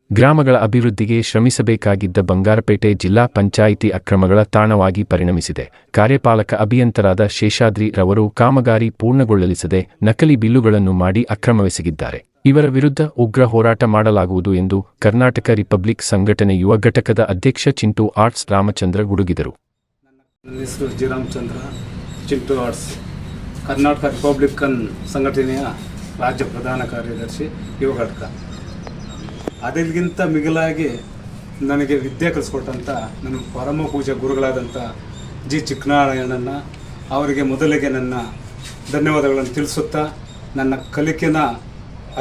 ಗ್ರಾಮಗಳ ಅಭಿವೃದ್ಧಿಗೆ ಶ್ರಮಿಸಬೇಕಾಗಿದ್ದ ಬಂಗಾರಪೇಟೆ ಜಿಲ್ಲಾ ಪಂಚಾಯಿತಿ ಅಕ್ರಮಗಳ ತಾಣವಾಗಿ ಪರಿಣಮಿಸಿದೆ. ಕಾರ್ಯಪಾಲಕ ಅಭಿಯಂತರಾದ ಶೇಷಾದ್ರಿ ರವರು ಕಾಮಗಾರಿ ಪೂರ್ಣಗೊಳ್ಳಲಿಸದೆ ನಕಲಿ ಬಿಲ್ಲುಗಳನ್ನು ಮಾಡಿ ಅಕ್ರಮವೆಸಗಿದ್ದಾರೆ. ಇವರ ವಿರುದ್ಧ ಉಗ್ರ ಹೋರಾಟ ಮಾಡಲಾಗುವುದು ಎಂದು ಕರ್ನಾಟಕ ರಿಪಬ್ಲಿಕ್ ಸಂಘಟನೆ ಯುವ ಘಟಕದ ಅಧ್ಯಕ್ಷ ಚಿಂಟು ಆರ್ಟ್ಸ್ ರಾಮಚಂದ್ರ ಗುಡುಗಿದರು. ನನ್ನ ಹೆಸರು G Ramachandra, Chintu arts, Karnataka Republican ಸಂಘಟನೆಯ ರಾಜ್ಯ ಪ್ರಧಾನ ಕಾರ್ಯದರ್ಶಿ, ಯುವ ಘಟಕ. ಅದಕ್ಕಿಂತ ಮಿಗಿಲಾಗಿ ನನಗೆ ವಿದ್ಯೆ ಕಲಿಸ್ಕೊಟ್ಟಂಥ ನನ್ನ ಪರಮ ಪೂಜೆ ಗುರುಗಳಾದಂಥ ಜಿ ಚಿಕ್ಕನಾರಾಯಣನ ಅವರಿಗೆ ಮೊದಲಿಗೆ ನನ್ನ ಧನ್ಯವಾದಗಳನ್ನು ತಿಳಿಸುತ್ತಾ, ನನ್ನ ಕಲಿಕೆನ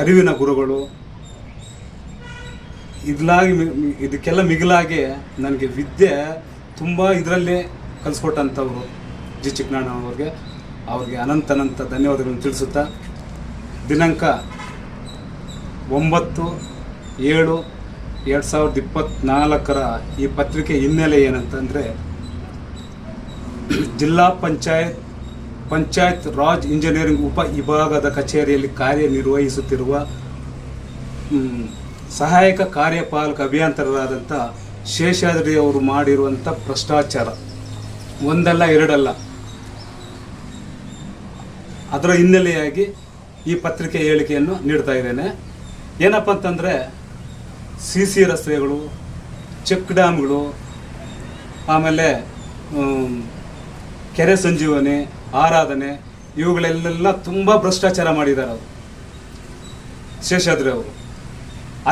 ಅರಿವಿನ ಗುರುಗಳು, ಇದಕ್ಕೆಲ್ಲ ಮಿಗಿಲಾಗಿ ನನಗೆ ವಿದ್ಯೆ ತುಂಬ ಇದರಲ್ಲಿ ಕಲಿಸ್ಕೊಟ್ಟಂಥವ್ರು ಜಿ ಚಿಕ್ಕನಾರಾಯಣ ಅವ್ರಿಗೆ ಅನಂತ ಧನ್ಯವಾದಗಳನ್ನು ತಿಳಿಸುತ್ತಾ, ದಿನಾಂಕ 9/7/2024 ಈ ಪತ್ರಿಕೆ ಹಿನ್ನೆಲೆ ಏನಂತಂದರೆ, ಜಿಲ್ಲಾ ಪಂಚಾಯತ್ ರಾಜ್ ಇಂಜಿನಿಯರಿಂಗ್ ಉಪ ವಿಭಾಗದ ಕಚೇರಿಯಲ್ಲಿ ಕಾರ್ಯನಿರ್ವಹಿಸುತ್ತಿರುವ ಸಹಾಯಕ ಕಾರ್ಯಪಾಲಕ ಅಭಿಯಂತರರಾದಂಥ ಶೇಷಾದ್ರಿ ಅವರು ಮಾಡಿರುವಂಥ ಭ್ರಷ್ಟಾಚಾರ ಒಂದಲ್ಲ ಎರಡಲ್ಲ. ಅದರ ಹಿನ್ನೆಲೆಯಾಗಿ ಈ ಪತ್ರಿಕೆ ಹೇಳಿಕೆಯನ್ನು ನೀಡ್ತಾ ಇದ್ದೇನೆ. ಏನಪ್ಪ ಅಂತಂದರೆ, CC ರಸ್ತೆಗಳು, ಚೆಕ್ ಡ್ಯಾಮ್ಗಳು, ಆಮೇಲೆ ಕೆರೆ ಸಂಜೀವನಿ, ಆರಾಧನೆ, ಇವುಗಳೆಲ್ಲ ತುಂಬ ಭ್ರಷ್ಟಾಚಾರ ಮಾಡಿದ್ದಾರೆ ಅವರು ಶೇಷಾದ್ರಿ ಅವರು.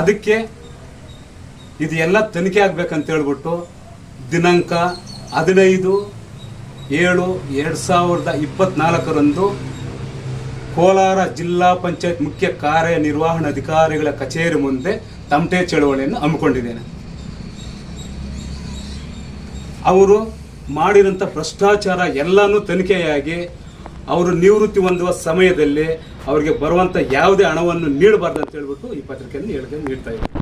ಅದಕ್ಕೆ ಇದು ಎಲ್ಲ ತನಿಖೆ ಆಗಬೇಕಂತ ಹೇಳ್ಬಿಟ್ಟು ದಿನಾಂಕ 15/7/2024 ಕೋಲಾರ ಜಿಲ್ಲಾ ಪಂಚಾಯತ್ ಮುಖ್ಯ ಕಾರ್ಯನಿರ್ವಹಣಾಧಿಕಾರಿಗಳ ಕಚೇರಿ ಮುಂದೆ ತಮಟೆ ಚಳವಳಿಯನ್ನು ಹಮ್ಮಿಕೊಂಡಿದ್ದೇನೆ. ಅವರು ಮಾಡಿರೋಂಥ ಭ್ರಷ್ಟಾಚಾರ ಎಲ್ಲನೂ ತನಿಖೆಯಾಗಿ ಅವರು ನಿವೃತ್ತಿ ಹೊಂದುವ ಸಮಯದಲ್ಲಿ ಅವರಿಗೆ ಬರುವಂಥ ಯಾವುದೇ ಹಣವನ್ನು ನೀಡಬಾರ್ದು ಅಂತ ಹೇಳ್ಬಿಟ್ಟು ಈ ಪತ್ರಿಕೆಯನ್ನು ನೀಡ್ತಾ ಇದ್ದಾರೆ.